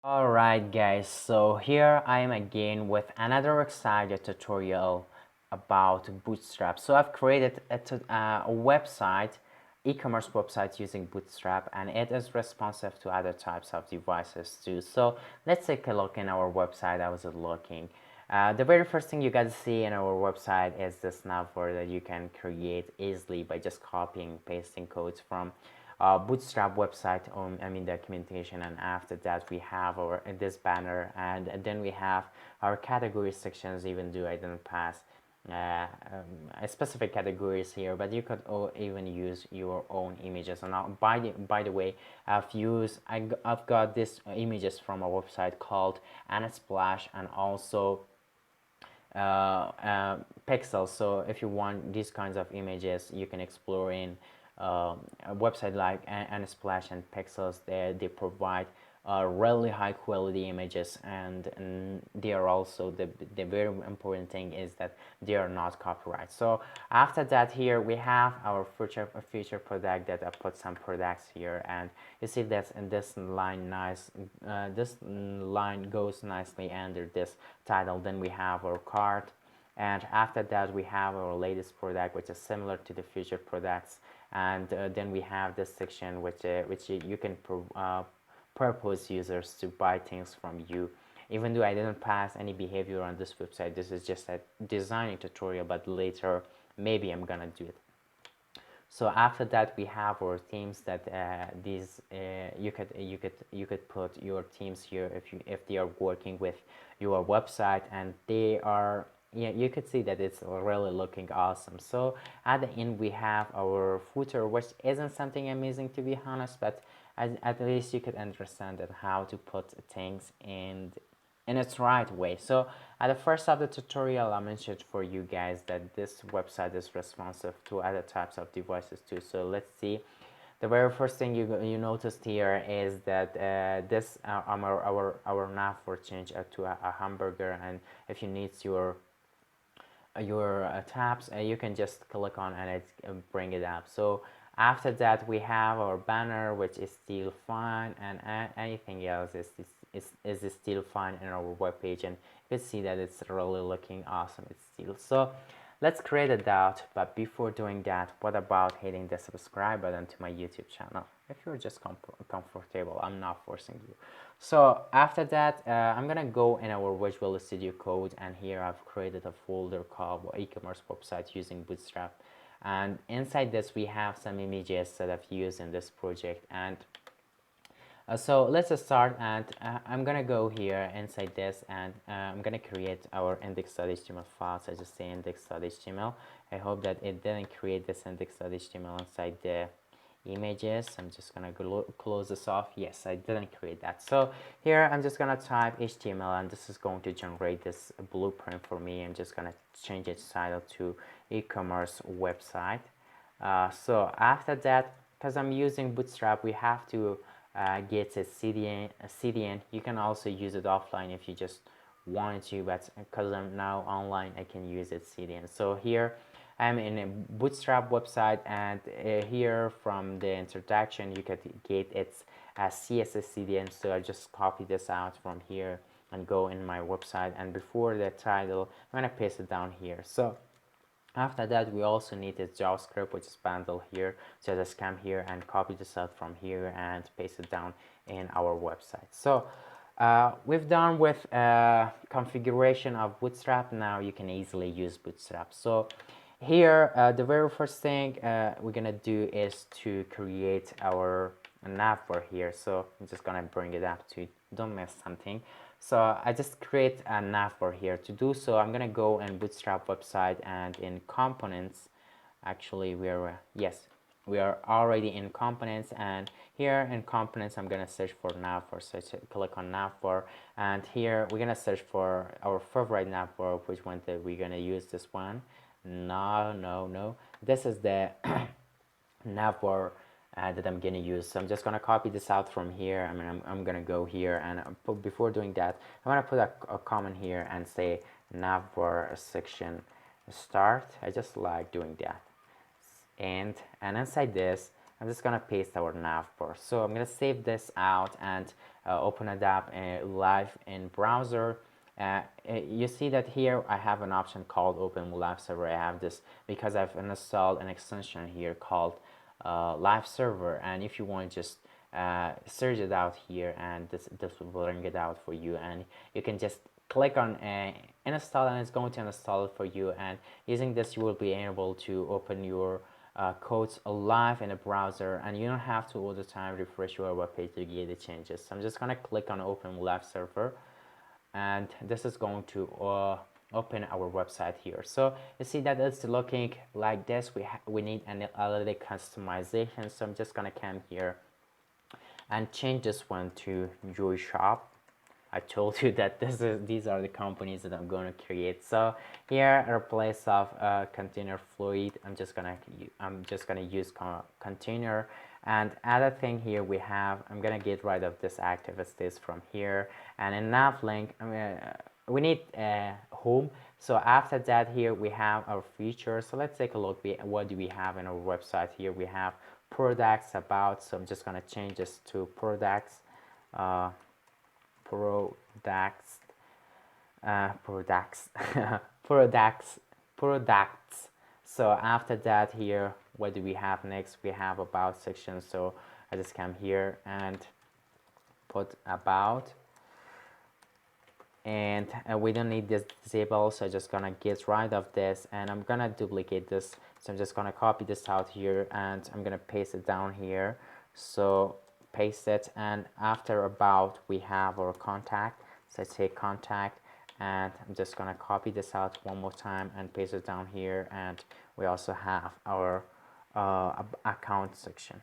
Alright guys, so here I am again with another exciting tutorial about Bootstrap. So I've created a website, e-commerce website using Bootstrap, and it is responsive to other types of devices too. So let's take a look in our website. I was looking. The very first thing you guys see in our website is this navbar that you can create easily by just copying and pasting codes from Bootstrap website documentation, and after that we have our this banner, and then we have our category sections. Even though I didn't pass specific categories here, but you could even use your own images. And by the way, I've got these images from a website called Unsplash, and also pixels. So if you want these kinds of images, you can explore in a website like Unsplash and Pixels. They provide really high quality images, and they are also the very important thing is that they are not copyright. So after that, here we have our feature product that I put some products here, and you see that in this line this line goes nicely under this title. Then we have our cart, and after that we have our latest product, which is similar to the future products. And then we have this section which you can purpose users to buy things from you. Even though I didn't pass any behavior on this website, this is just a designing tutorial, but later maybe I'm gonna do it. So after that we have our themes that you could put your themes here if they are working with your website, and they are, yeah, you could see that it's really looking awesome. So at the end we have our footer, which isn't something amazing to be honest, but at least you could understand that how to put things in its right way. So at the first of the tutorial, I mentioned for you guys that this website is responsive to other types of devices too. So let's see. The very first thing you noticed here is that this our nav for change to a hamburger, and if you need your tabs, and you can just click on and it bring it up. So after that we have our banner, which is still fine, and anything else is still fine in our web page, and you can see that it's really looking awesome. It's still so. Let's create a dot, but before doing that, what about hitting the subscribe button to my YouTube channel? If you're just comfortable, I'm not forcing you. So after that, I'm gonna go in our Visual Studio Code, and here I've created a folder called e-commerce website using Bootstrap, and inside this we have some images that I've used in this project. And so let's start, and I'm gonna go here inside this, and I'm gonna create our index.html file. So I just say index.html. I hope that it didn't create this index.html inside the images. I'm just gonna close this off. Yes, I didn't create that. So here I'm just gonna type HTML, and this is going to generate this blueprint for me. I'm just gonna change its title to e-commerce website. So after that, because I'm using Bootstrap, we have to get a CDN. You can also use it offline if you just wanted to, but because I'm now online, I can use it CDN. So here I'm in a Bootstrap website, and here from the introduction you could get its CSS CDN. So I just copy this out from here and go in my website, and before the title I'm gonna paste it down here. So after that we also need this JavaScript, which is bundle here. So just come here and copy this out from here and paste it down in our website. So we've done with configuration of Bootstrap. Now you can easily use Bootstrap. So here the very first thing we're gonna do is to create our navbar here. So I'm just gonna bring it up to don't miss something. So I just create a navbar here. To do so, I'm gonna go in Bootstrap website, and in components, actually we are we are already in components, and here in components I'm gonna search for navbar. So click on navbar, and here we're gonna search for our favorite navbar. Which one that we're gonna use? This one? No, this is the navbar that I'm gonna use. So I'm just gonna copy this out from here. I'm gonna go here, and before doing that, I'm gonna put a comment here and say navbar section start. I just like doing that, and inside this I'm just gonna paste our navbar. So I'm gonna save this out and open it up live in browser. You see that here I have an option called Open Live Server. I have this because I've installed an extension here called Live Server, and if you want to just search it out here, and this will bring it out for you, and you can just click on install, and it's going to install it for you. And using this, you will be able to open your codes live in a browser, and you don't have to all the time refresh your web page to get the changes. So I'm just gonna click on Open Live Server, and this is going to open our website here. So you see that it's looking like this. We need a little customization, so I'm just gonna come here and change this one to Joy Shop. I told you that these are the companies that I'm going to create. So here, in place of container fluid, I'm just gonna use container. And other thing here we have, I'm gonna get rid of this activities from here. And in nav link, we need home. So after that, here we have our features. So let's take a look. What do we have in our website here? We have products, about. So I'm just gonna change this to products. Products products. So after that, here, what do we have next? We have about section. So I just come here and put about, and we don't need this disable, so I'm just gonna get rid of this, and I'm gonna duplicate this. So I'm just gonna copy this out here, and I'm gonna paste it down here. So paste it, and after about, we have our contact. So I say contact, and I'm just gonna copy this out one more time and paste it down here. And we also have our account section.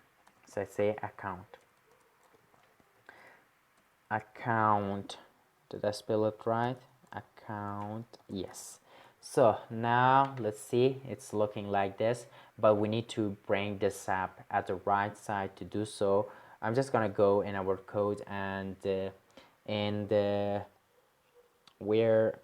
So I say account. Did I spell it right? Account, yes. So now let's see, it's looking like this, but we need to bring this up at the right side. To do so, I'm just gonna go in our code, and in the where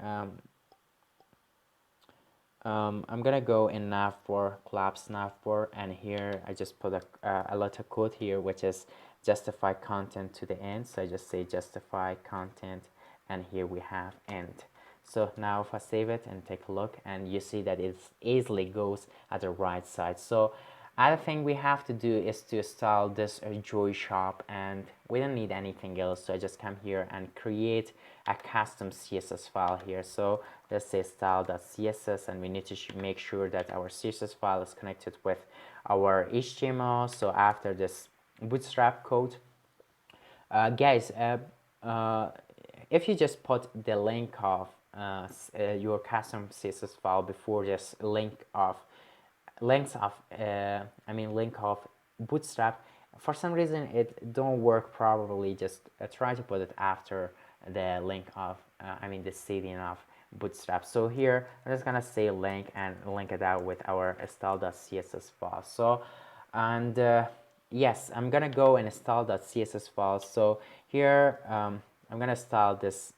I'm gonna go in navbar, collapse navbar, and here I just put a letter code here, which is justify content to the end. So I just say justify content, and here we have end. So now if I save it and take a look, and you see that it easily goes at the right side. So other thing we have to do is to install this Joy Shop, and we don't need anything else. So I just come here and create a custom CSS file here. So let's say style.css, and we need to make sure that our CSS file is connected with our HTML. So after this Bootstrap code, guys, if you just put the link of your custom CSS file before this link of Bootstrap, for some reason it don't work properly, just try to put it after the link of the setting of Bootstrap. So here I'm just gonna say link and link it out with our style.css file. So, and yes, I'm gonna go and install.css file. So here I'm gonna install this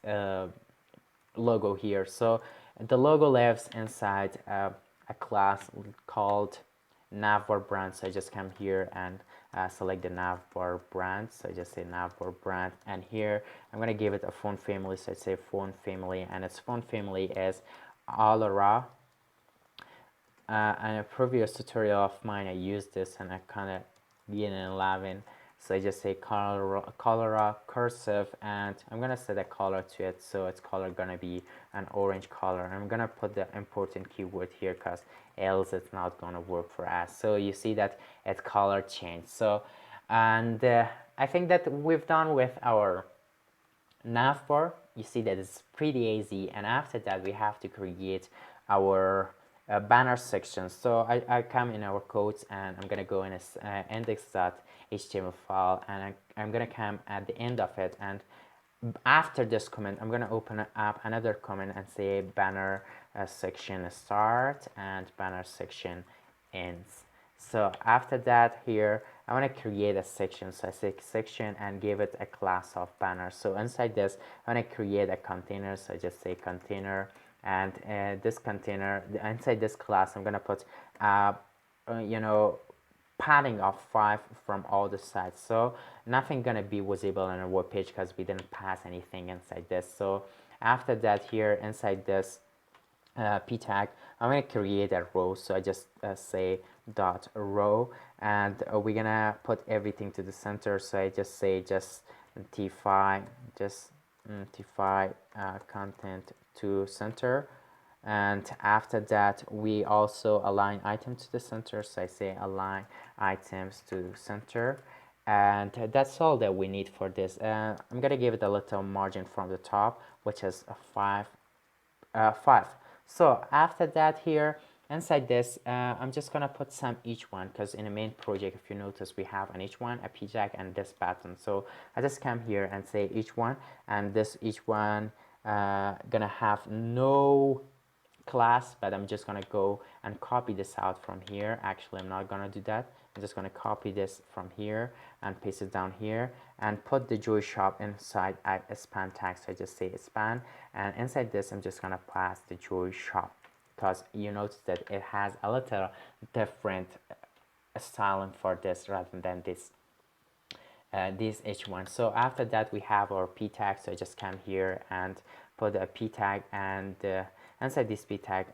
logo here. So the logo lives inside a class called navbar brand. So I just come here and select the navbar brand. So I just say navbar brand, and here I'm gonna give it a font family. So I say font family, and its font family is Alara. In a previous tutorial of mine, I used this, and I kind of didn't love it. So I just say color cursive, and I'm gonna set a color to it. So its color gonna be an orange color. I'm gonna put the important keyword here, because else it's not gonna work for us. So you see that its color changed. So, and I think that we've done with our navbar. You see that it's pretty easy, and after that we have to create our banner section. So I come in our codes, and I'm gonna go in a index.html file, and I'm gonna come at the end of it, and after this comment I'm gonna open up another comment and say banner section start and banner section ends. So after that, here I want to create a section. So I say section and give it a class of banner. So inside this I want to create a container. So I just say container, and this container, inside this class I'm gonna put padding of 5 from all the sides, so nothing gonna be visible on our web page because we didn't pass anything inside this. So after that, here inside this p tag, I'm going to create a row. So I just say dot row, and we're gonna put everything to the center. So I just say just t5 just t5 content to center. And after that, we also align items to the center. So I say align items to center, and that's all that we need for this. I'm gonna give it a little margin from the top, which is a 5. So after that, here inside this, I'm just gonna put some each one, because in the main project, if you notice, we have an each one, a p tag, and this button. So I just come here and say each one, and this each one gonna have no class, but I'm just gonna go and copy this out from here. Actually, I'm not gonna do that. I'm just gonna copy this from here and paste it down here and put the Joy Shop inside a span tag. So I just say span, and inside this I'm just gonna pass the Joy Shop, because you notice that it has a little different styling for this rather than this h1. So after that, we have our p tag. So I just come here and put a p tag, and inside this p tag,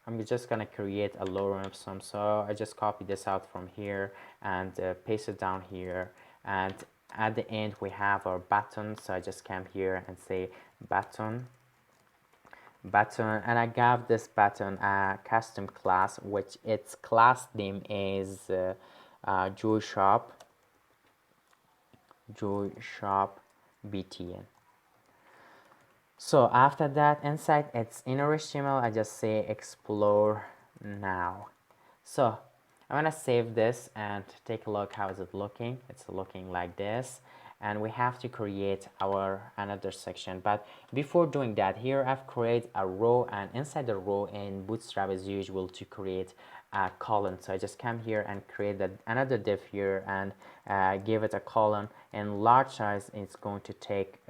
I'm just gonna create a lorem sum. So I just copy this out from here and paste it down here. And at the end, we have our button. So I just come here and say button, and I gave this button a custom class, which its class name is Joy Shop BTN. So after that, inside its inner HTML, I just say explore now. So I'm gonna save this and take a look. How is it looking? It's looking like this, and we have to create our another section. But before doing that, here I've created a row, and inside the row in Bootstrap, as usual, to create a column. So I just come here and create another div here and give it a column. In large size, it's going to take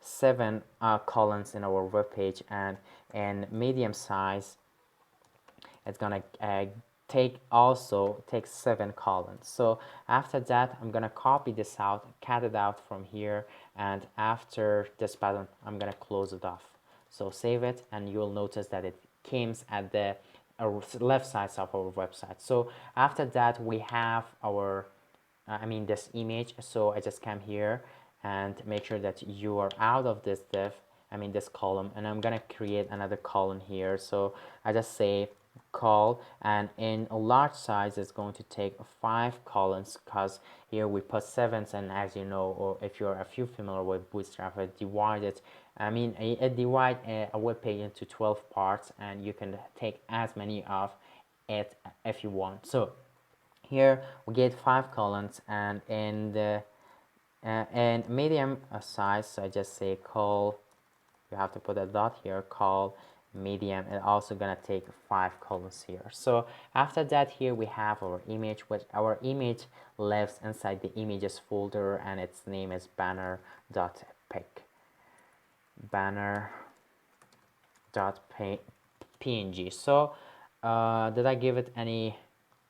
7 columns in our web page, and in medium size, it's gonna take 7 columns. So after that, I'm gonna copy this out, cut it out from here, and after this button, I'm gonna close it off. So save it, and you'll notice that it comes at the left side of our website. So after that, we have our this image. So I just come here and make sure that you are out of this div, this column, and I'm gonna create another column here. So I just say call, and in a large size it's going to take 5 columns, because here we put 7s, and as you know, or if you're a few familiar with Bootstrap, it divided it divide a web page into 12 parts, and you can take as many of it if you want. So here we get 5 columns, and in the and medium size, so I just say call, you have to put a dot here, call medium, and also gonna take 5 columns here. So after that, here we have our image, which our image lives inside the images folder, and its name is banner.pic, banner.png. So did I give it any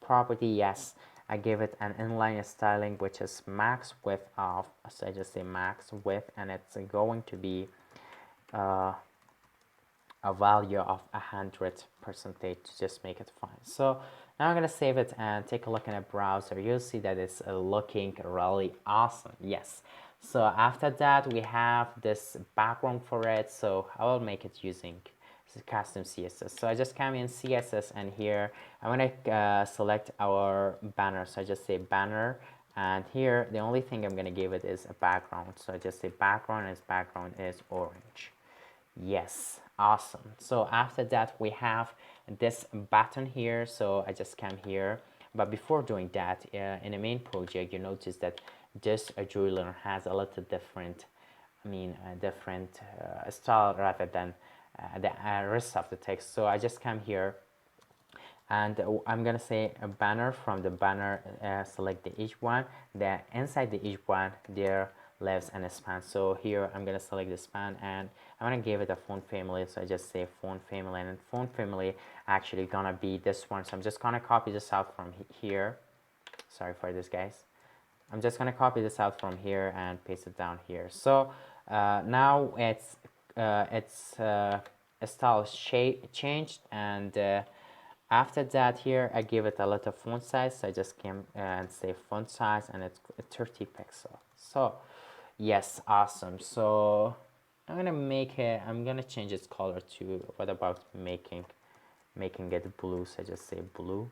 property? Yes, I give it an inline styling, which is max width of, so I just say max width, and it's going to be a value of 100% to just make it fine. So now I'm gonna save it and take a look in a browser. You'll see that it's looking really awesome. Yes. So after that, we have this background for it. So I will make it using custom CSS. So I just come in CSS, and here I'm gonna select our banner. So I just say banner, and here the only thing I'm gonna give it is a background. So I just say background, and its background is orange. Yes, awesome. So after that, we have this button here. So I just come here, but before doing that, in the main project, you notice that this Joy Learner has a little different, different style rather than the rest of the text. So I just come here, and I'm gonna say a banner. From the banner, select the each one. Then inside the each one, there lives in a span. So here I'm gonna select the span and I'm gonna give it a font family. So I just say font family, and font family actually gonna be this one. So I'm just gonna copy this out from here. Sorry for this, guys. I'm just gonna copy this out from here and paste it down here. So now its style changed, and after that here I give it a little font size. So I just came and say font size, and it's 30 pixel. So yes, awesome. So I'm gonna change its color to, what about making it blue? So I just say blue.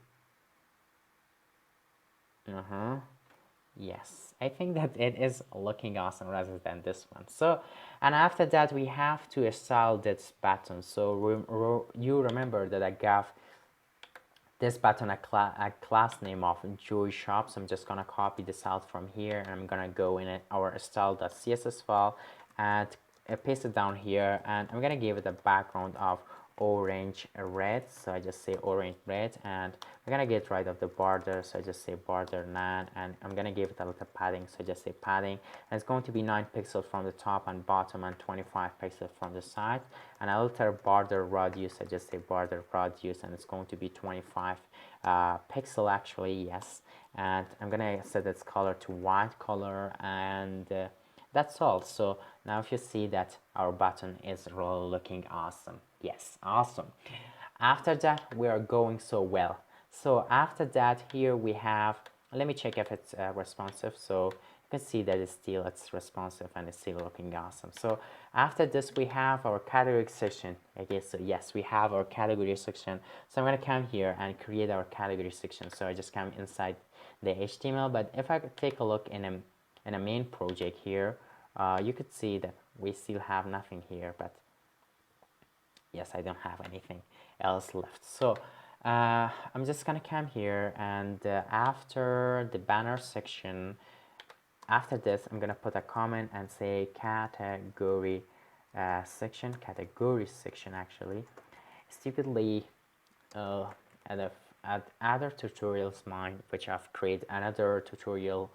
Yes, I think that it is looking awesome rather than this one. So, and after that we have to style this button. So you remember that I gave this button a class name of Joy Shop. So I'm just gonna copy this out from here, and I'm gonna go in our style.css file and paste it down here, and I'm gonna give it a background of orange red. So I just say orange red, and we're gonna get rid of the border. So I just say border none, and I'm gonna give it a little padding. So I just say padding, and it's going to be 9 pixels from the top and bottom, and 25 pixels from the side, and a little border radius. I just say border radius, and it's going to be 25 pixel actually, yes. And I'm gonna set its color to white color, and that's all. So now if you see that our button is really looking awesome. Yes, awesome. After that we are going so well. So after that here we have, let me check if it's responsive. So you can see that it's responsive and it's still looking awesome. So after this we have our category section. Okay, so yes, we have our category section. So I'm gonna come here and create our category section. So I just come inside the HTML, but if I could take a look in a main project here, you could see that we still have nothing here, but yes, I don't have anything else left. So I'm just gonna come here, and after the banner section, after this I'm gonna put a comment and say category section actually. Stupidly at other tutorials mine, which I've created another tutorial,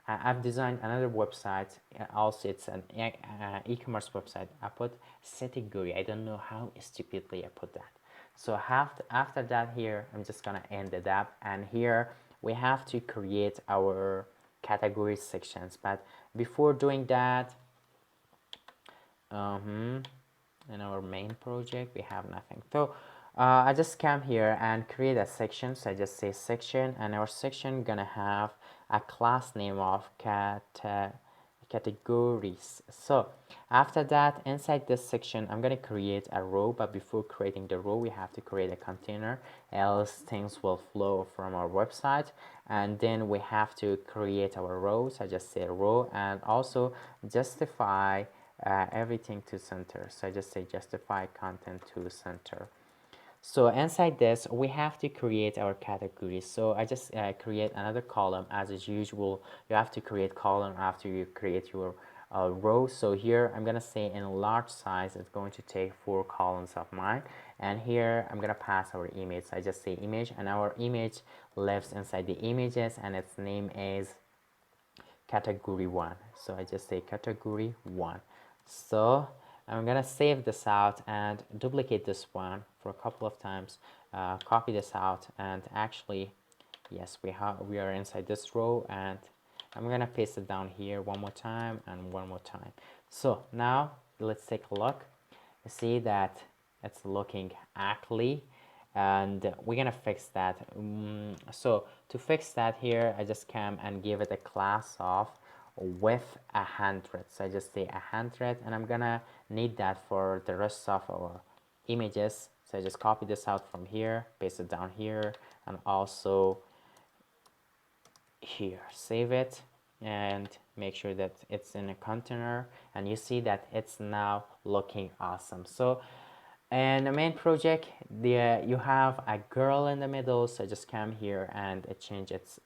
I've designed another website. Also, it's an e-commerce website. I put category. I don't know how stupidly I put that. So after that here, I'm just gonna end it up, and here we have to create our category sections. But before doing that, in our main project we have nothing. So I just come here and create a section. So I just say section, and our section gonna have a class name of categories. So after that, inside this section I'm gonna create a row, but before creating the row we have to create a container, else things will flow from our website. And then we have to create our rows. I just say row, and also justify everything to center. So I just say justify content to center. So inside this we have to create our categories. So I just create another column. As is usual, you have to create column after you create your row. So here I'm gonna say in large size it's going to take 4 columns of mine, and here I'm gonna pass our image. So I just say image, and our image lives inside the images, and its name is category 1. So I just say category 1. So I'm gonna save this out and duplicate this one for a couple of times, copy this out, and actually yes, we are inside this row, and I'm gonna paste it down here one more time and one more time. So now let's take a look. You see that it's looking ugly, and we're gonna fix that. So to fix that here, I just come and give it a class of with 100. So I just say 100, and I'm gonna need that for the rest of our images. So I just copy this out from here, paste it down here, and also here, save it, and make sure that it's in a container, and you see that it's now looking awesome. So in the main project, you have a girl in the middle. So just come here and change its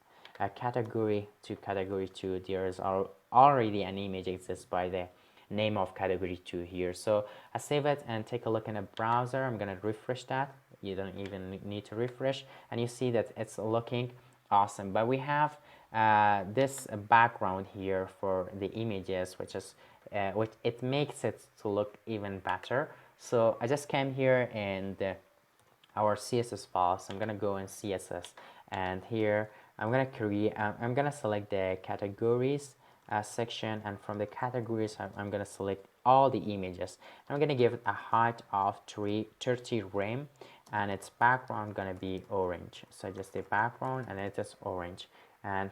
category to category 2. There's already an image exists by the name of category 2 here. So I save it and take a look in a browser. I'm gonna refresh that. You don't even need to refresh, and you see that it's looking awesome. But we have this background here for the images, which is which it makes it to look even better. So I just came here in our CSS file. So I'm gonna go in CSS, and here I'm gonna create. I'm gonna select the categories section, and from the categories I'm gonna select all the images. I'm gonna give it a height of 30 rem, and its background gonna be orange. So just the background, and it is orange. And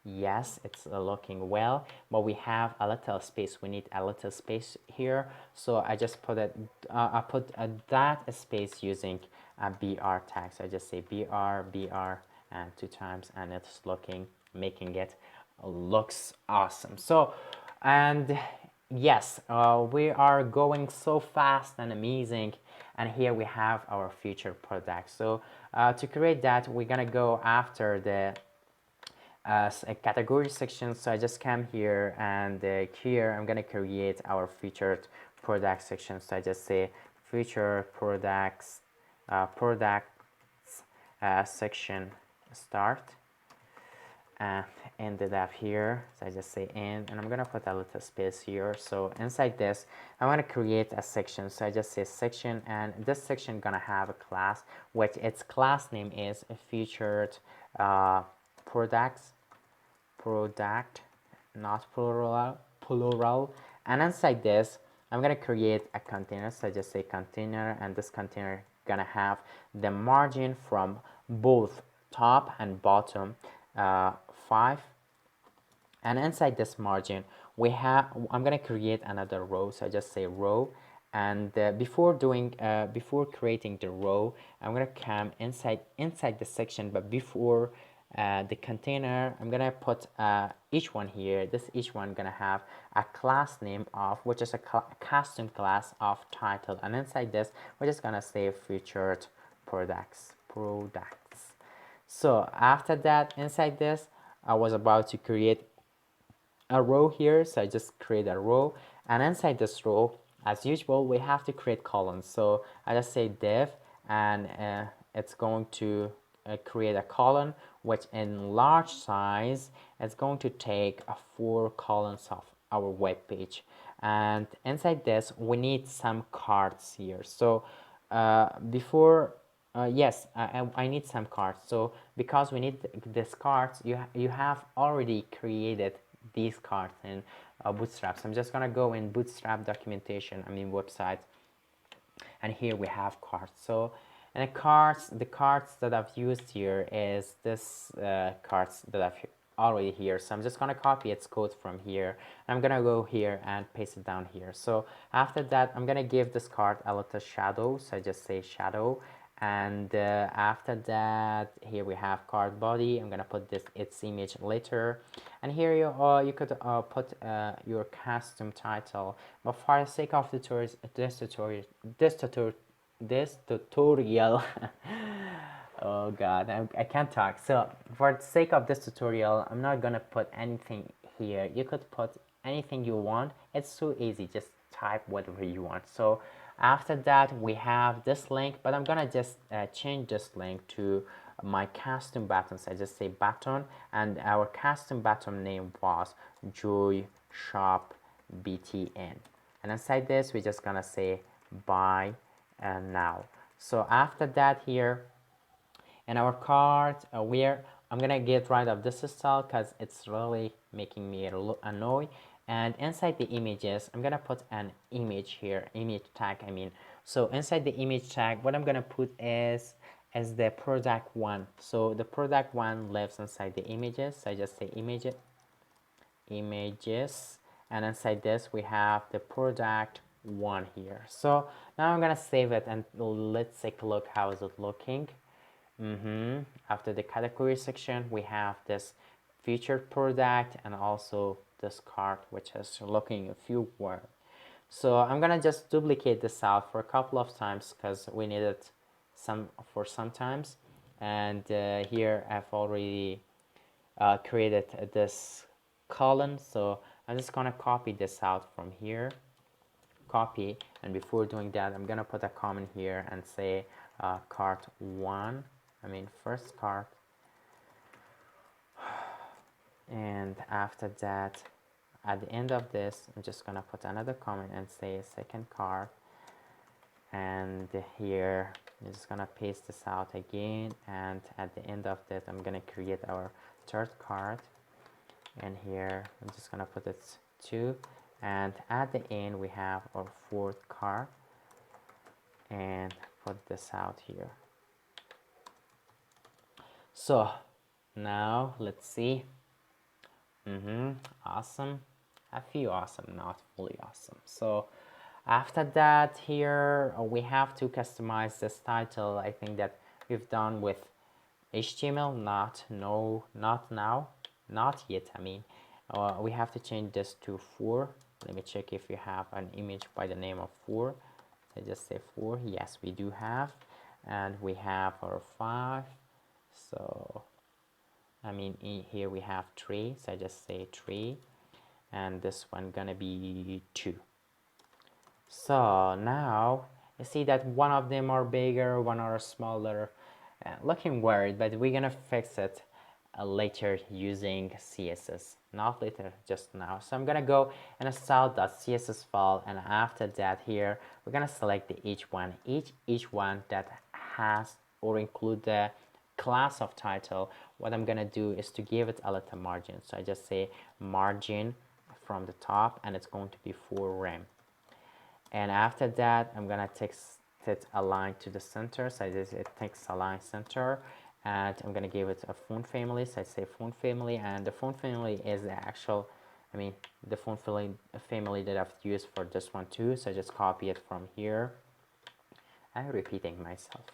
yes, it's looking well, but we have a little space. We need a little space here, so I just put it. I put that space using a br tag. So I just say br, and 2 times, and it's making it looks awesome. So, and yes, we are going so fast and amazing, and here we have our future product. So to create that, we're gonna go after the as a category section. So I just come here, and here I'm gonna create our featured product section. So I just say featured products section start, and ended up here. So I just say end, and I'm gonna put a little space here. So inside this I want to create a section. So I just say section, and this section gonna have a class which its class name is featured products, product, not plural. And inside this I'm gonna create a container. So I just say container, and this container gonna have the margin from both top and bottom 5. And inside this margin I'm gonna create another row. So I just say row, and before creating the row, I'm gonna come inside the section, but before the container, I'm gonna put each one here. Each one gonna have a class name of, which is a custom class of title, and inside this we're just gonna say featured products. So after that, inside this I was about to create a row here, so I just create a row, and inside this row, as usual, we have to create columns. So I just say div, and it's going to create a column which in large size is going to take 4 columns of our web page. And inside this we need some cards here. So before yes, I need some cards. So because we need this cards, you have already created these cards in Bootstrap. So I'm just gonna go in Bootstrap documentation, website, and here we have cards. So and the cards that I've used here is this cards that I've already here. So I'm just gonna copy its code from here. I'm gonna go here and paste it down here. So after that, I'm gonna give this card a little shadow. So I just say shadow, and after that, here we have card body. I'm gonna put its image later, and here you could put your custom title, but for the sake of this tutorial oh god, I can't talk. So for the sake of this tutorial, I'm not gonna put anything here. You could put anything you want. It's so easy, just type whatever you want. So after that we have this link, but I'm gonna just change this link to my custom buttons. I just say button, and our custom button name was Joy Shop BTN, and inside this we're just gonna say buy now. So after that, here in our cart, I'm gonna get rid of this style because it's really making me annoy. And inside the images, I'm gonna put an image here, image tag. So inside the image tag, what I'm gonna put is the product one. So the product one lives inside the images. So I just say images, and inside this we have the product one here. So now I'm gonna save it, and let's take a look how is it looking. After the category section, we have this featured product and also this cart, which is looking a few words. So I'm gonna just duplicate this out for a couple of times because we need it for some times. And here I've already created this column, so I'm just gonna copy this out from here. Copy, and before doing that, I'm gonna put a comment here and say cart one. First cart And after that, at the end of this, I'm just gonna put another comment and say second card. And here I'm just gonna paste this out again, and at the end of that I'm gonna create our third card, and here I'm just gonna put it 2, and at the end we have our fourth card, and put this out here. So now let's see. Awesome. A few awesome, not fully awesome. So after that, here we have to customize this title. I think that we've done with HTML, not now, not yet. I mean, we have to change this to 4. Let me check if you have an image by the name of 4. I just say 4. Yes, we do have, and we have our 5. So I mean, here we have 3, so I just say 3, and this one gonna be 2. So now you see that one of them are bigger, one are smaller, looking weird, but we're gonna fix it later using CSS. Not later, just now. So I'm gonna go and install that CSS file, and after that here we're gonna select each one that has or include the class of title. What I'm gonna do is to give it a little margin. So I just say margin from the top, and it's going to be 4 rem. And after that I'm gonna text it align to the center, so it takes align center, and I'm gonna give it a font family, so I say font family, and the font family is the actual, I mean the font family that I've used for this one too, so I just copy it from here. I'm repeating myself,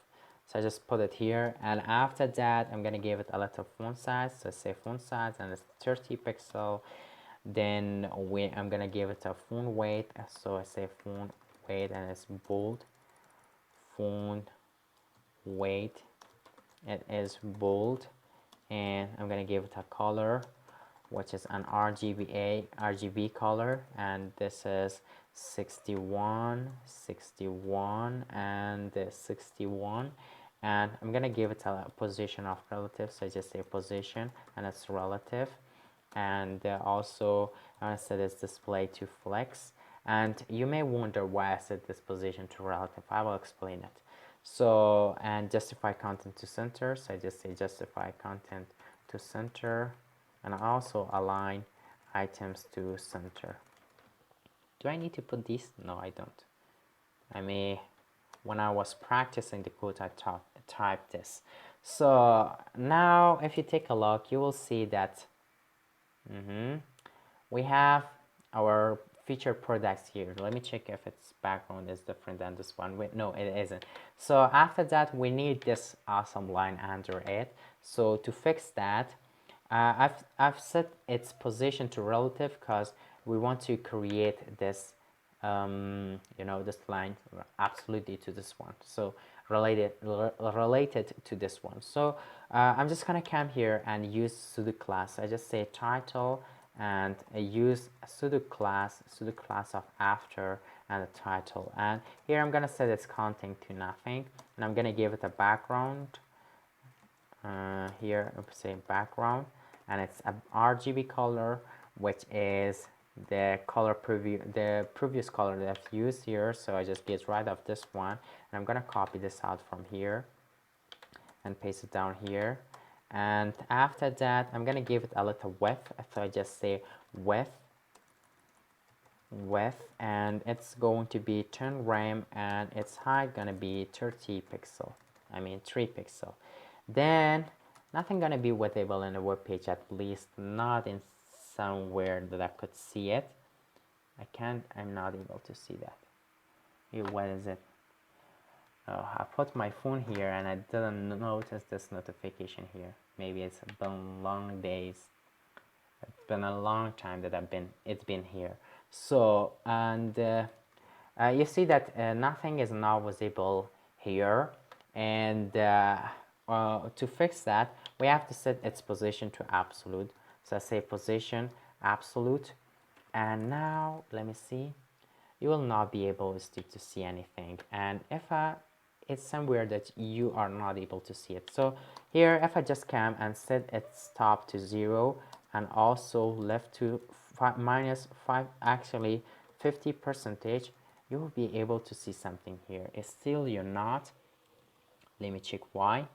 so I just put it here, and after that I'm gonna give it a little font size, so I say font size, and it's 30 pixel. Then I'm gonna give it a font weight, so I say font weight, and it's bold. Font weight, it is bold, and I'm gonna give it a color, which is an RGB color, and this is 61, 61, and 61. And I'm gonna give it a position of relative, so I just say position, and it's relative. And also I set this display to flex, and you may wonder why I set this position to relative. I will explain it. So, and justify content to center, so I just say justify content to center, and I also align items to center. Do I need to put this? No, I don't. I may, when I was practicing the code, I typed this. So now if you take a look, you will see that we have our featured products here. Let me check if its background is different than this one. Wait, no, it isn't. So after that, we need this awesome line under it. So to fix that, I've set its position to relative because we want to create this this line absolutely to this one, so related to this one. So I'm just gonna come here and use pseudo class. I just say title, and I use pseudo class of after and the title, and here I'm gonna set its content to nothing, and I'm gonna give it a background. Here I say background, and it's a RGB color, which is the previous color that I've used here. So I just get rid of this one, and I'm gonna copy this out from here and paste it down here. And after that, I'm gonna give it a little width, so I just say width, and it's going to be 10 rem, and its height gonna be 30 pixel, I mean 3 pixel. Then nothing gonna be visible in the web page, at least not in somewhere that I could see it. I'm not able to see that. Hey, what is it? Oh, I put my phone here and I didn't notice this notification here. Maybe it's been long days. It's been a long time that it's been here. So, and you see that nothing is now visible here, and to fix that, we have to set its position to absolute. So I say position absolute, and now let me see, you will not be able to see anything, and if it's somewhere that you are not able to see it. So here, if I just come and set its top to 0, and also left to -5, actually 50%, you will be able to see something here. It's still you're not. Let me check why.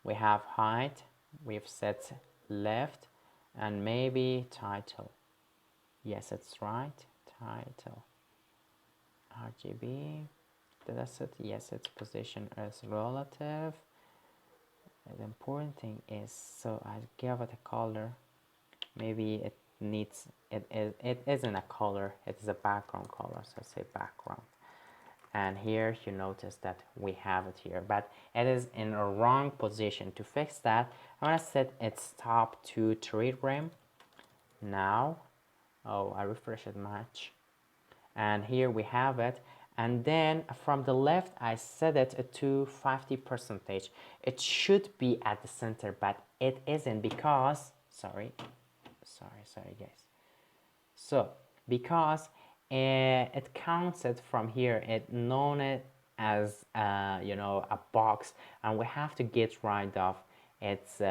We have height, we've set left, and maybe title. Yes, it's right. Title. RGB. Did I set? Yes, its position as relative. The important thing is, so I give it a color. Maybe it needs, it isn't a color, it is a background color, so say background. And here you notice that we have it here, but it is in a wrong position. To fix that, I'm gonna set its top to 3 rem. Now, oh, I refresh it much, and here we have it. And then from the left, I set it to 50%. It should be at the center, but it isn't because, sorry guys. So because it counts it from here, it known it as you know, a box, and we have to get rid of its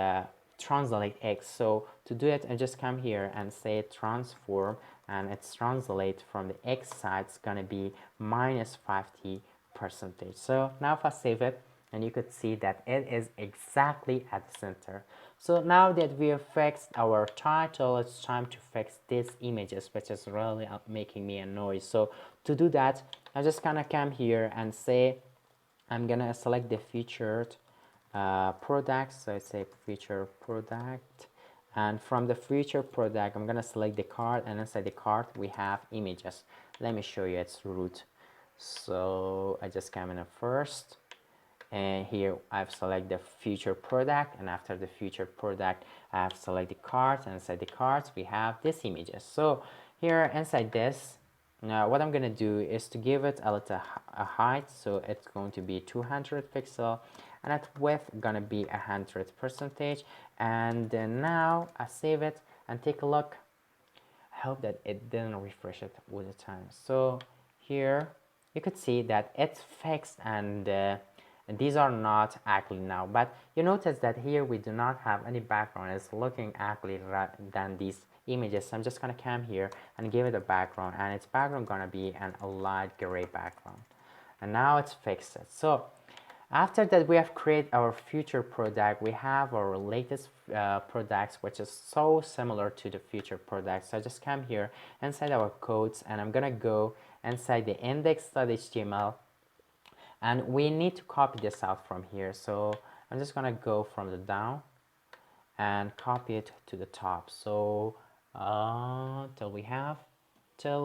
translate x. So to do it, I just come here and say transform, and it's translate from the x side. It's gonna be -50%. So now if I save it, and you could see that it is exactly at the center. So now that we have fixed our title, it's time to fix these images, which is really making me a noise. So to do that, I'm just gonna come here and say, I'm gonna select the featured product. So I say featured product, and from the featured product, I'm gonna select the card, and inside the card we have images. Let me show you its root. So I just come in first, and here I've selected the featured product, and after the featured product I have selected cards, and inside the cards we have these images. So here inside this, now what I'm gonna do is to give it a little height, so it's going to be 200 pixel, and at width gonna be 100%. And now I save it and take a look. I hope that it didn't refresh it all the time. So here you could see that it's fixed, and these are not ugly now, but you notice that here we do not have any background. It's looking ugly than these images. So I'm just gonna come here and give it a background, and its background gonna be a light gray background, and now it's fixed. So after that, we have created our future product. We have our latest products, which is so similar to the future products. So I just come here inside our codes, and I'm gonna go inside the index.html, and we need to copy this out from here. So I'm just gonna go from the down and copy it to the top. So till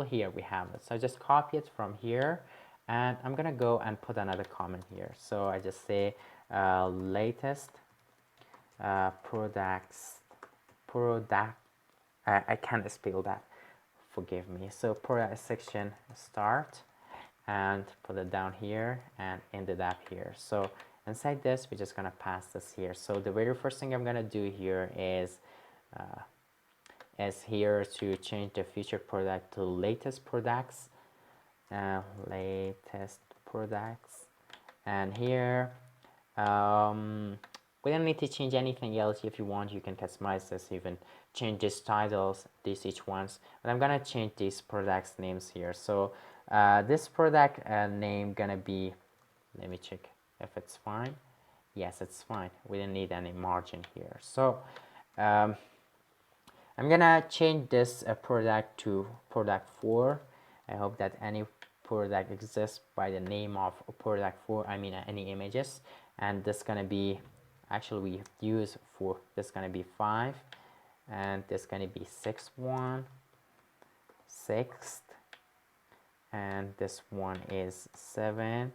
here we have it. So I just copy it from here, and I'm gonna go and put another comment here. So I just say latest product. I can't spell that, forgive me. So product section start, and put it down here and ended up here. So inside this, we're just gonna pass this here. So the very first thing I'm gonna do here is here to change the feature product to latest products. Latest products, and here we don't need to change anything else. If you want, you can customize this, even change these titles, these each ones, but I'm gonna change these products names here. So this product name gonna be, let me check if it's fine. Yes, it's fine. We don't need any margin here. So I'm gonna change this product to product 4. I hope that any product exists by the name of product 4, I mean any images, and this gonna be, actually we use 4, this gonna be 5, and this gonna be 6th, and this one is 7,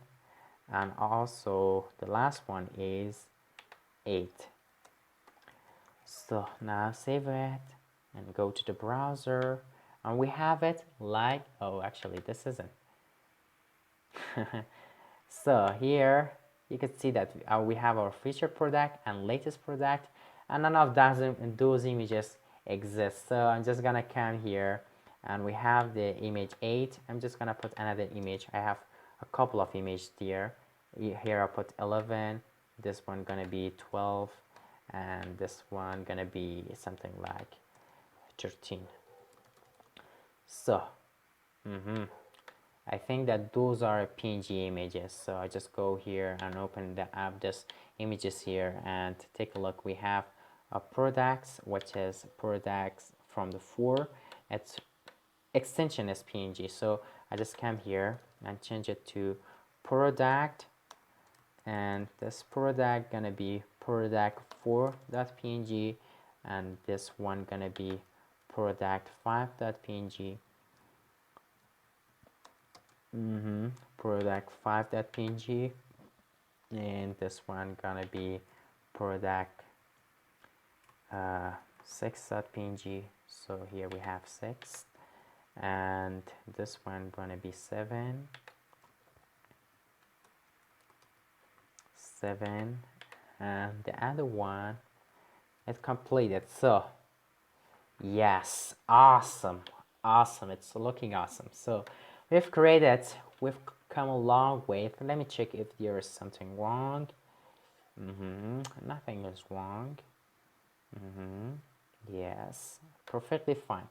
and also the last one is 8. So now save it and go to the browser, and we have it like, oh actually this isn't. So here you can see that we have our feature product and latest product, and none of those images exist. So I'm just gonna come here, and we have the image 8. I'm just gonna put another image. I have a couple of images here. Here I put 11, this one gonna be 12, and this one gonna be something like 13. So I think that those are PNG images. So I just go here and open the app, just images here, and take a look. We have a products, which is products from the 4. Its extension is PNG. So I just come here and change it to product, and this product gonna be product4.png, and this one gonna be product5.png. Product5.png, and this one gonna be product 6.png. So here we have 6, and this one gonna be 7, and the other one is completed. So yes, awesome, it's looking awesome. So we've come a long way. Let me check if there is something wrong. Nothing is wrong. Yes, perfectly fine.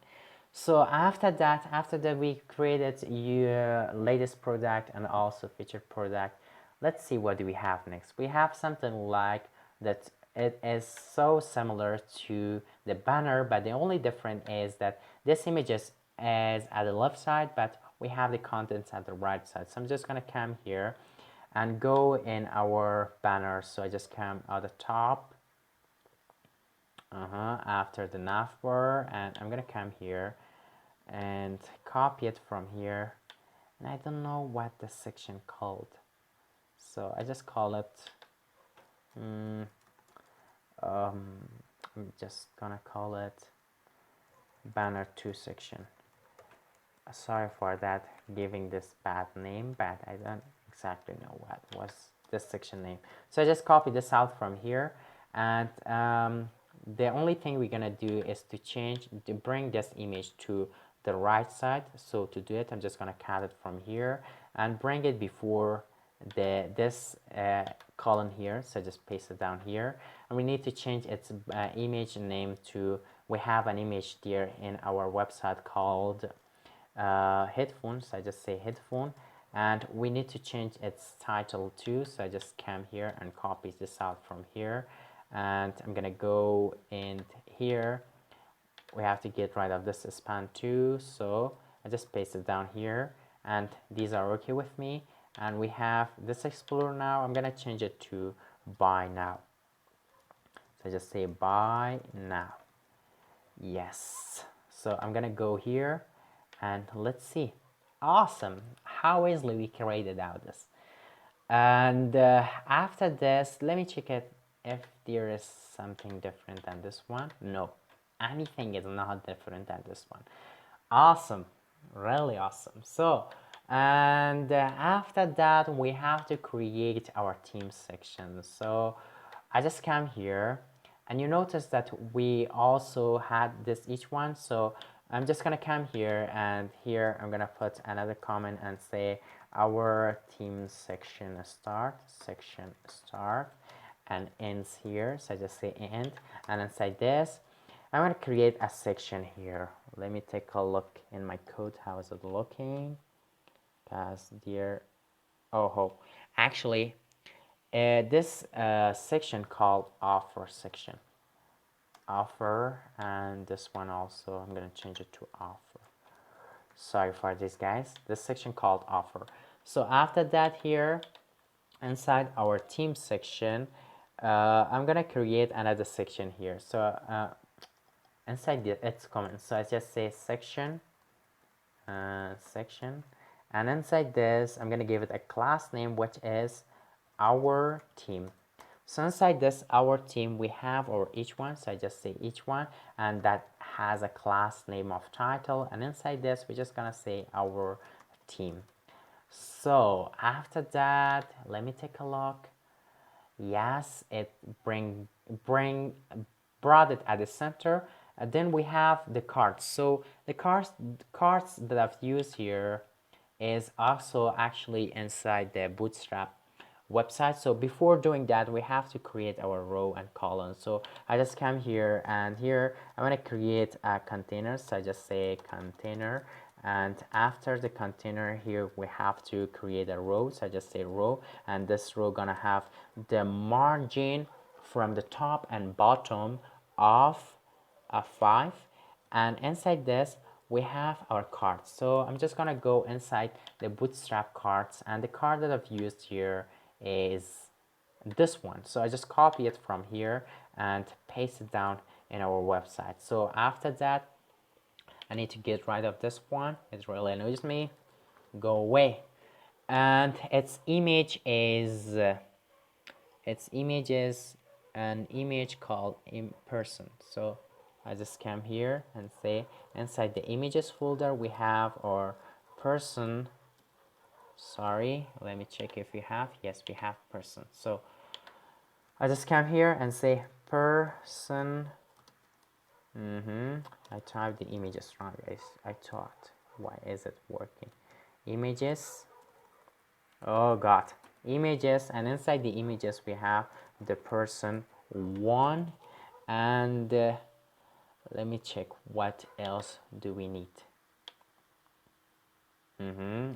So after that we created your latest product and also featured product. Let's see what do we have next. We have something like that. It is so similar to the banner, but the only difference is that this image is at the left side, but we have the contents at the right side. So I'm just gonna come here and go in our banner. So I just come at the top, after the navbar, and I'm gonna come here and copy it from here. And I don't know what the section called, so I just call it I'm just gonna call it banner 2 section. Sorry for that, giving this bad name, but I don't exactly know what was this section name. So I just copy this out from here, and the only thing we're gonna do is to bring this image to the right side. So to do it, I'm just gonna cut it from here and bring it before this column here. So just paste it down here, and we need to change its image name to, we have an image there in our website called headphones. I just say headphone, and we need to change its title too. So I just come here and copy this out from here, and I'm gonna go in here. We have to get rid of this span too, so I just paste it down here, and these are okay with me. And we have this Explorer now. I'm gonna change it to buy now. So I just say buy now. Yes. So I'm gonna go here, and let's see. Awesome, how easily we created out this. And after this, let me check it if there is something different than this one. No, anything is not different than this one. Awesome, really awesome. So, and after that, we have to create our team section. So I just come here, and you notice that we also had this each one. So I'm just gonna come here, and here I'm gonna put another comment and say our team section start, and ends here. So I just say end, and inside this I'm gonna create a section here. Let me take a look in my code. How is it looking? Because there, actually this section called offer section, offer, and this one also I'm gonna change it to offer. Sorry for this, guys. This section called offer. So after that, here inside our team section, I'm gonna create another section here. So inside its comments, so I just say section, and inside this I'm gonna give it a class name, which is our team. So inside this our team, we have our each one. So I just say each one, and that has a class name of title, and inside this we're just gonna say our team. So after that, let me take a look. Yes, it brought it at the center. And then we have the cards. So the cards that I've used here is also actually inside the Bootstrap website. So before doing that, we have to create our row and column. So I just come here, and here I'm going to create a container. So I just say container, and after the container here we have to create a row. So I just say row, and this row gonna have the margin from the top and bottom of a 5, and inside this we have our cards. So I'm just gonna go inside the Bootstrap cards, and the card that I've used here is this one. So I just copy it from here and paste it down in our website. So after that, I need to get rid of this one. It really annoys me. Go away. And its image is an image called in person. So I just come here and say inside the images folder we have our person. Sorry, let me check if we have. Yes, we have person. So I just come here and say person. I typed the images wrong, guys. I thought, why is it working? Images. Oh God. Images, and inside the images we have the person 1, and let me check what else do we need.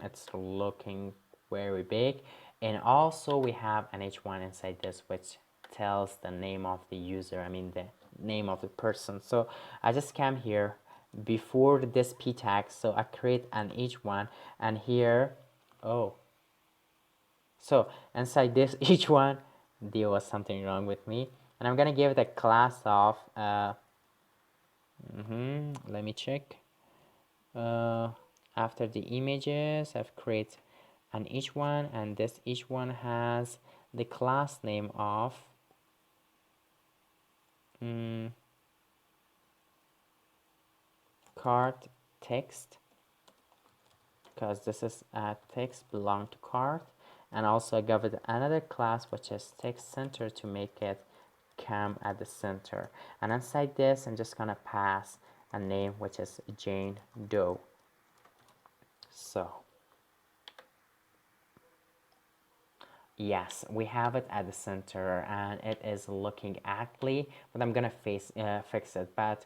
It's looking very big, and also we have an h1 inside this, which tells the name of the user, I mean the name of the person. So I just come here before this p tag, so I create an h1, and here, oh, so inside this h1 there was something wrong with me, and I'm gonna give it a class of let me check. After the images I've created an h1, and this h1 has the class name of card text, because this is a text belong to card, and also I gave it another class which is text center to make it come at the center, and inside this I'm just gonna pass a name which is Jane Doe. So yes, we have it at the center and it is looking ugly, but I'm gonna fix it. But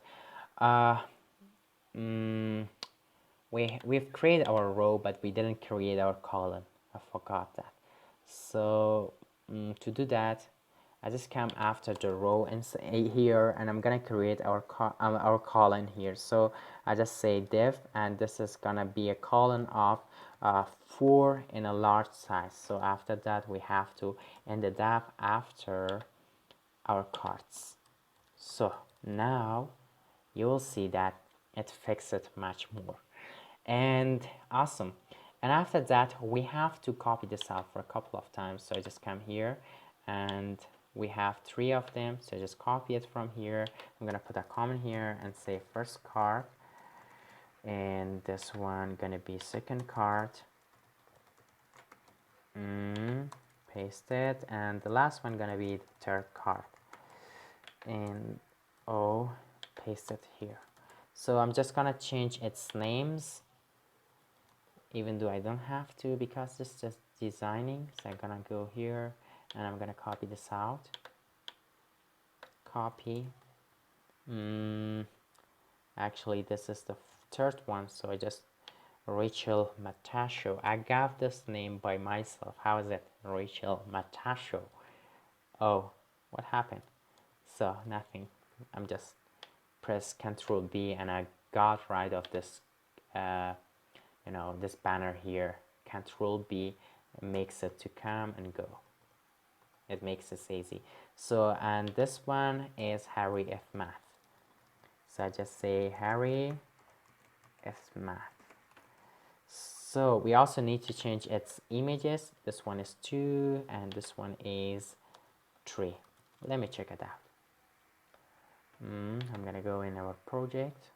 we've created our row, but we didn't create our column. I forgot that. So to do that, I just come after the row and say here, and I'm gonna create our column here. So I just say div, and this is gonna be a column of 4 in a large size. So after that, we have to end the div after our cards. So now you will see that it fixes it much more, and awesome. And after that, we have to copy this out for a couple of times. So I just come here, and we have 3 of them, so just copy it from here. I'm gonna put a comment here and say first card, and this one gonna be second card. Paste it, and the last one gonna be the third card, and paste it here. So I'm just gonna change its names, even though I don't have to because it's just designing. So I'm gonna go here and I'm gonna copy this out. Copy. Actually this is the third one, so I just Rachel Matasho. I got this name by myself. How is it? Rachel Matasho. Oh, what happened? So nothing. I'm just press Ctrl B and I got rid of this this banner here. Ctrl B makes it to come and go. It makes it easy. So, and this one is Harry F Math. So I just say Harry F Math. So we also need to change its images. This one is 2 and this one is 3. Let me check it out. I'm gonna go in our project.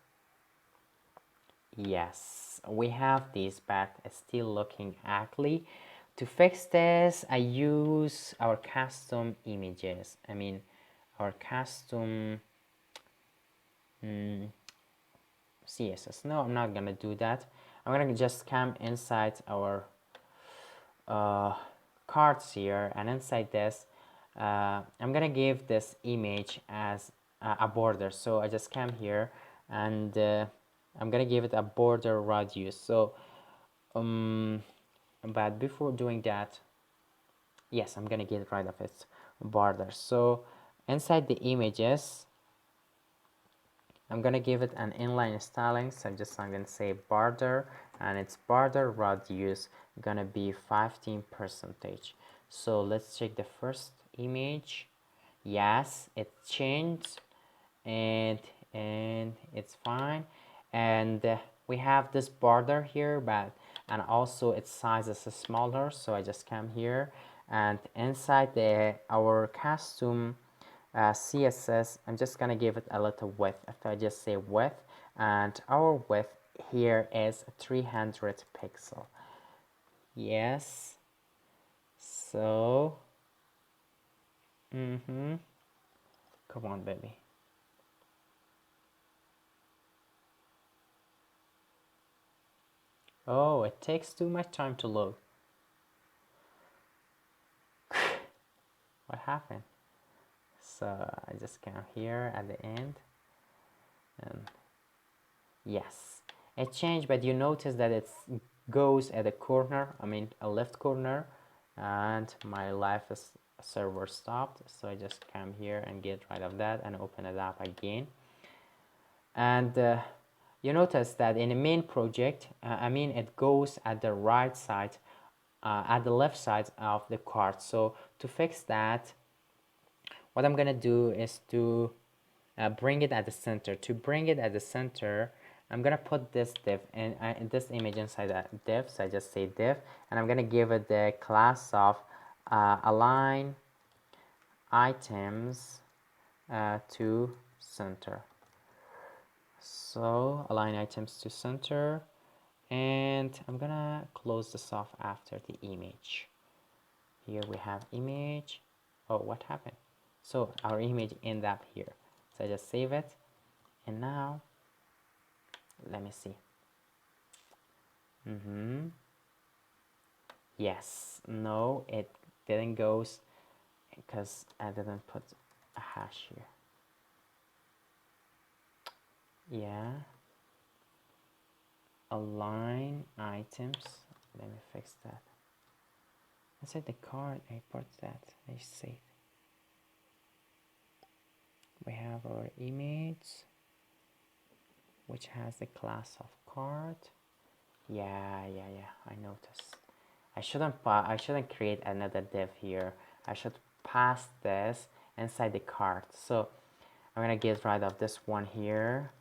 Yes, we have this, but it's still looking ugly. To fix this, I use our custom images. I mean, our custom CSS. No, I'm not gonna do that. I'm gonna just come inside our cards here, and inside this I'm gonna give this image as a border. So I just come here and I'm gonna give it a border radius. So but before doing that, yes, I'm gonna get rid of its border. So inside the images, I'm gonna give it an inline styling. So I'm gonna say border, and its border radius gonna be 15%. So let's check the first image. Yes, it changed, and it's fine. And we have this border here, but and also its size is smaller. So I just come here, and inside our custom CSS, I'm just gonna give it a little width. If I just say width, and our width here is 300 pixel. Yes. So come on, baby. Oh, it takes too much time to load. What happened? So I just come here at the end, and yes, it changed, but you notice that it goes at a corner, I mean a left corner, and my live server stopped. So I just come here and get rid of that and open it up again. And you notice that in the main project, I mean it goes at the right side, at the left side of the card. So to fix that, what I'm gonna do is to bring it at the center. To bring it at the center, I'm gonna put this div and this image inside that div. So I just say div, and I'm gonna give it the class of align items to center. So align items to center, and I'm gonna close this off after the image. Here we have image. Oh, what happened? So our image end up here. So I just save it, and now let me see. Yes, no, it didn't go because I didn't put a hash here. Yeah, align items. Let me fix that. Inside the card, I put that. I saved. We have our image, which has the class of card. Yeah, I noticed. I shouldn't create another div here. I should pass this inside the card. So I'm gonna get rid of this one here,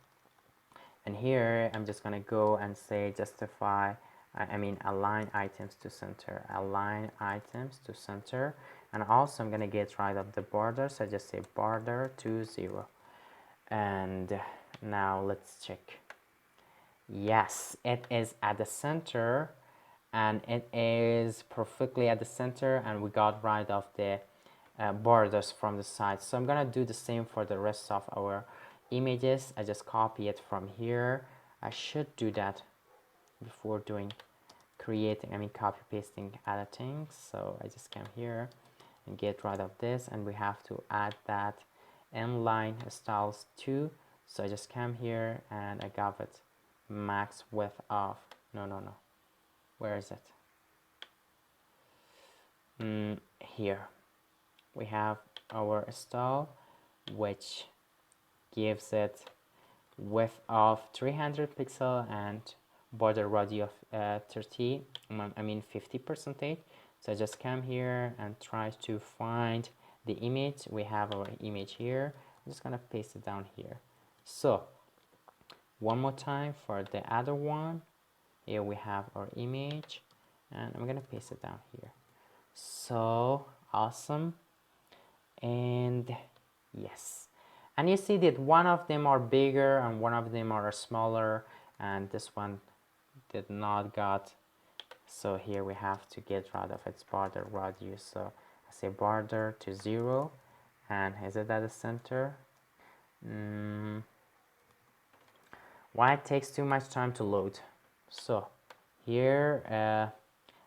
and here I'm just gonna go and say justify, I mean align items to center, align items to center. And also I'm gonna get rid of the border, so I just say border to 0. And now let's check. Yes, it is at the center, and it is perfectly at the center, and we got rid of the borders from the side. So I'm gonna do the same for the rest of our images. I just copy it from here. I should do that before doing creating, I mean copy pasting other things. So I just come here and get rid of this, and we have to add that inline styles too. So I just come here and I got it max width of no, where is it? Here we have our style, which gives it width of 300 pixel and border radius of 50%. So I just come here and try to find the image. We have our image here. I'm just gonna paste it down here. So one more time for the other one. Here we have our image, and I'm gonna paste it down here. So awesome. And yes, and you see that one of them are bigger and one of them are smaller, and this one did not got. So here we have to get rid of its border radius. So I say border to 0, and is it at the center? Why it takes too much time to load? So here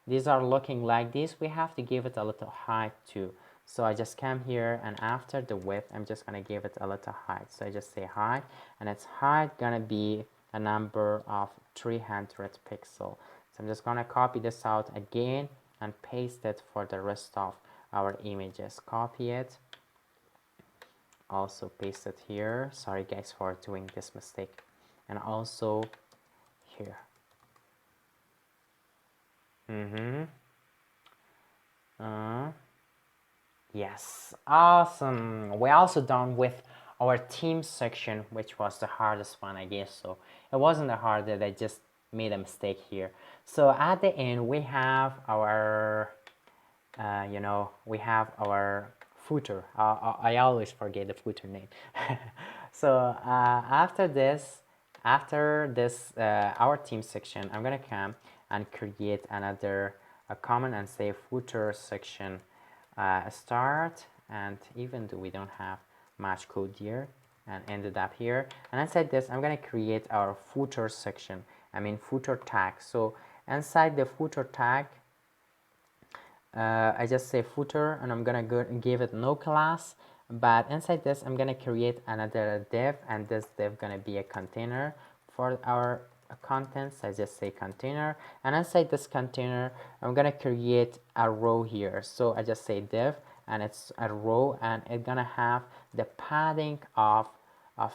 these are looking like this, we have to give it a little height too. So I just come here, and after the width, I'm just gonna give it a little height. So I just say height, and its height gonna be a number of 300 pixel. So I'm just gonna copy this out again and paste it for the rest of our images. Copy it, also paste it here. Sorry guys for doing this mistake. And also here. Yes, awesome. We're also done with our team section, which was the hardest one, I guess. So it wasn't the hardest, I just made a mistake here. So at the end, we have our, we have our footer. I always forget the footer name. So after this, our team section, I'm gonna come and create another comment and say footer section start, and even though we don't have much code here, and ended up here, and inside this I'm going to create our footer section, footer tag. So inside the footer tag, I just say footer, and I'm gonna give it no class, but inside this I'm gonna create another div, and this div gonna be a container for our contents. I just say container, and inside this container I'm gonna create a row here. So I just say div, and it's a row, and it's gonna have the padding of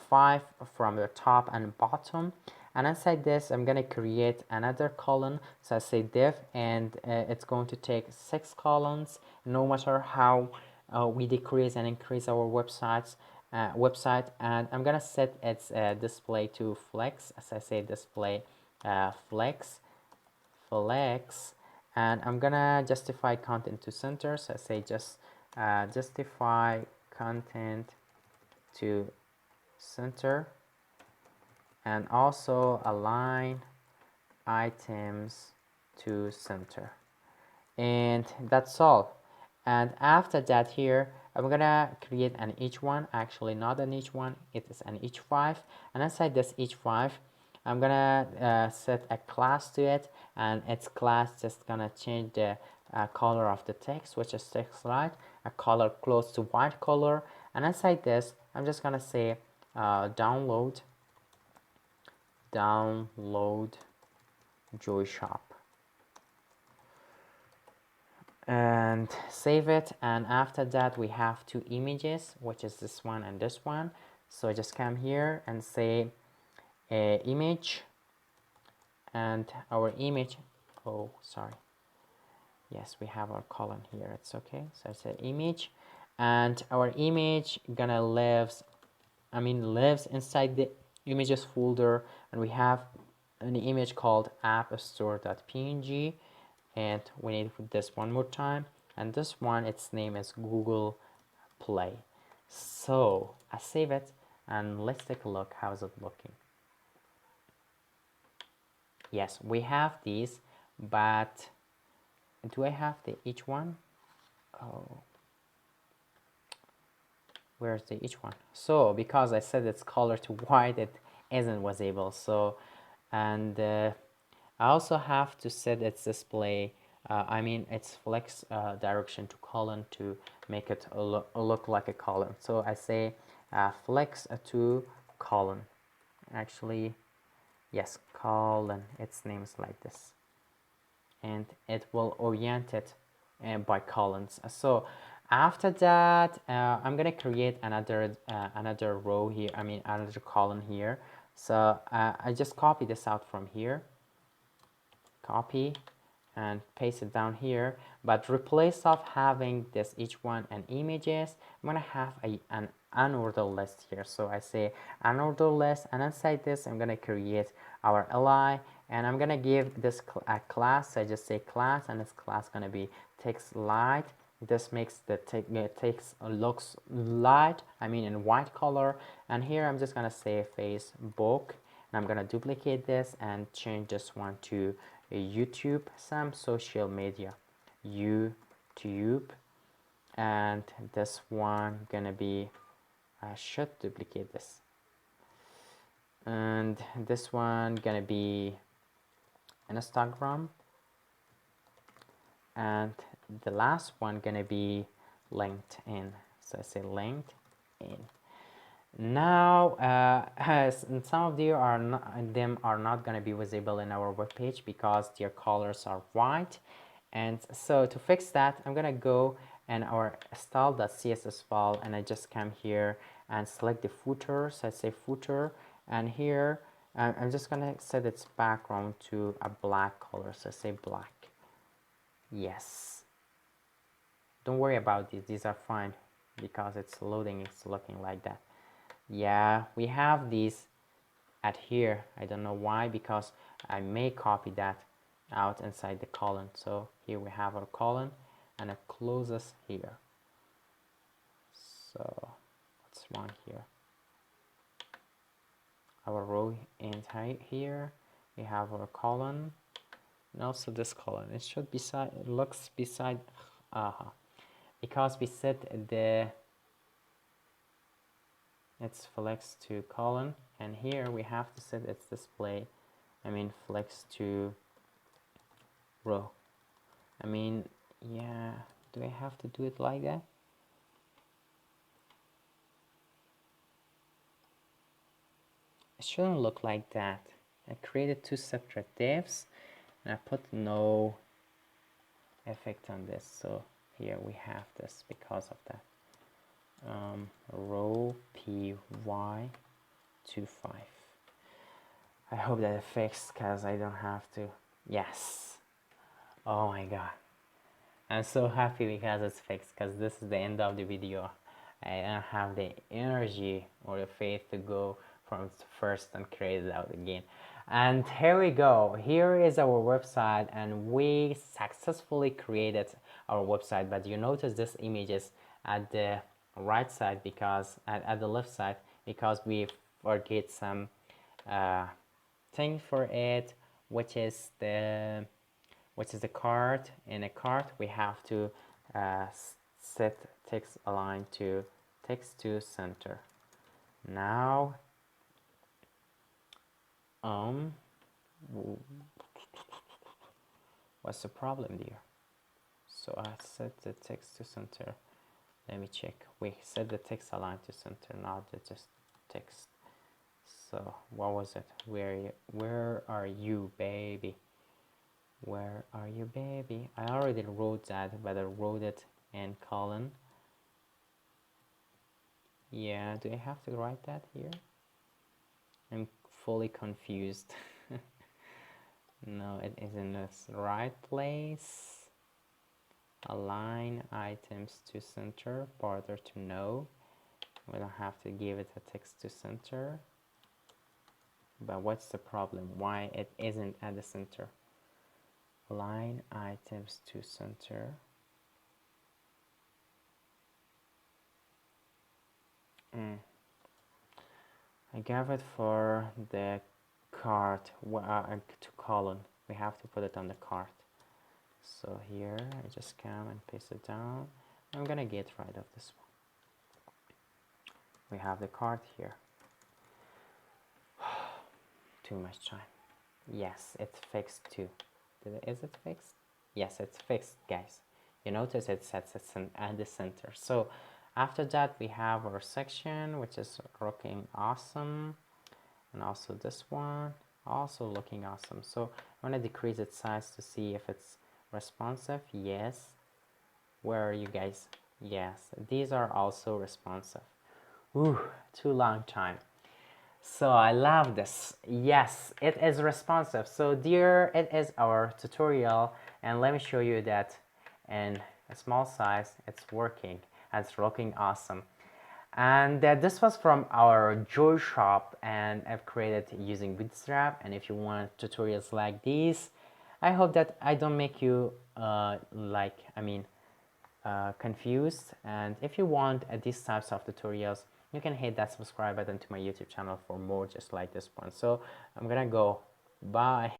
5 from the top and bottom. And inside this I'm going to create another column. So I say div, and it's going to take 6 columns, no matter how we decrease and increase our website. And I'm going to set its display to flex. As I say, display flex, and I'm gonna justify content to center. So I say just justify content to center, and also align items to center, and that's all. And after that, here I'm gonna create an each one, actually not an each one, it is an each 5, and inside this each 5 I'm gonna set a class to it, and its class just gonna change the color of the text, which is text light, a color close to white color. And inside this I'm just gonna say download Joy Shop, and save it. And after that we have 2 images, which is this one and this one. So I just come here and say image, and our image, oh sorry, yes, we have our column here, it's okay. So I said image, and our image gonna lives inside the images folder, and we have an image called appstore.png, and we need this one more time, and this one, its name is Google Play. So I save it, and let's take a look. How is it looking? Yes, we have these, but do I have the each one? Oh, where's the each one? So because I set its color to white, it isn't visible. So, and I also have to set its display, its flex direction to column, to make it look like a column. So I say flex to column. Actually, yes, column, its name is like this, and it will orient it by columns. So after that I'm gonna create another row here, another column here. So I just copy this out from here, copy and paste it down here, but replace of having this each one and images, I'm gonna have an unordered list here. So I say unordered list, and inside this I'm gonna create our li, and I'm gonna give this a class. So I just say class, and this class gonna be text light. This makes the text looks light, in white color. And here I'm just gonna say Facebook, and I'm gonna duplicate this and change this one to YouTube, some social media, YouTube, and this one gonna be, I should duplicate this, and this one gonna be Instagram, and the last one gonna be LinkedIn. So I say LinkedIn. Now, some of them are not going to be visible in our web page because their colors are white. And so to fix that, I'm going to go and our style.css file, and I just come here and select the footer. So I say footer, and here I'm just going to set its background to a black color. So I say black. Yes. Don't worry about these are fine because it's loading, it's looking like that. Yeah, we have these at here. I don't know why, because I may copy that out inside the column. So here we have our column and it closes here. So what's wrong here? Our row ends here. We have our column and also this column. It should beside, it looks beside, because we set the, it's flex to column, and here we have to set its display, flex to row. Yeah, do I have to do it like that? It shouldn't look like that. I created two separate divs and I put no effect on this, so here we have this because of that. Row py25. I hope that it fixed because I don't have to. Yes. Oh my god, I'm so happy because it's fixed, because this is the end of the video. I don't have the energy or the faith to go from first and create it out again. And here we go. Here is our website, and we successfully created our website. But you notice this image is at the right side, because at the left side, because we forget some thing for it, which is the cart. In a cart, we have to set text align to text to center. Now, what's the problem there? So I set the text to center. Let me check. We set the text align to center, not just text. So what was it? Where are you, baby? Where are you, baby? I already wrote that, but I wrote it in colon. Yeah, do I have to write that here? I'm fully confused. No, it is in this right place. Align items to center, border to no. We don't have to give it a text to center. But what's the problem? Why it isn't at the center? Align items to center. I gave it for the cart to column. We have to put it on the cart. So here I just come and paste it down. I'm gonna get rid of this one. We have the cart here. Too much time. Yes, it's fixed too. Is it fixed? Yes, it's fixed, guys. You notice it sets it at the center. So after that, we have our section, which is looking awesome, and also this one also looking awesome. So I'm gonna decrease its size to see if it's responsive. Yes. Where are you guys? Yes, these are also responsive. Ooh, too long time. So I love this. Yes, it is responsive. So there it is, our tutorial, and let me show you that in a small size it's working. It's looking awesome. And this was from our Joy shop, and I've created using Bootstrap. And if you want tutorials like these, I hope that I don't make you confused. And if you want these types of tutorials, you can hit that subscribe button to my YouTube channel for more just like this one. So I'm gonna go. Bye.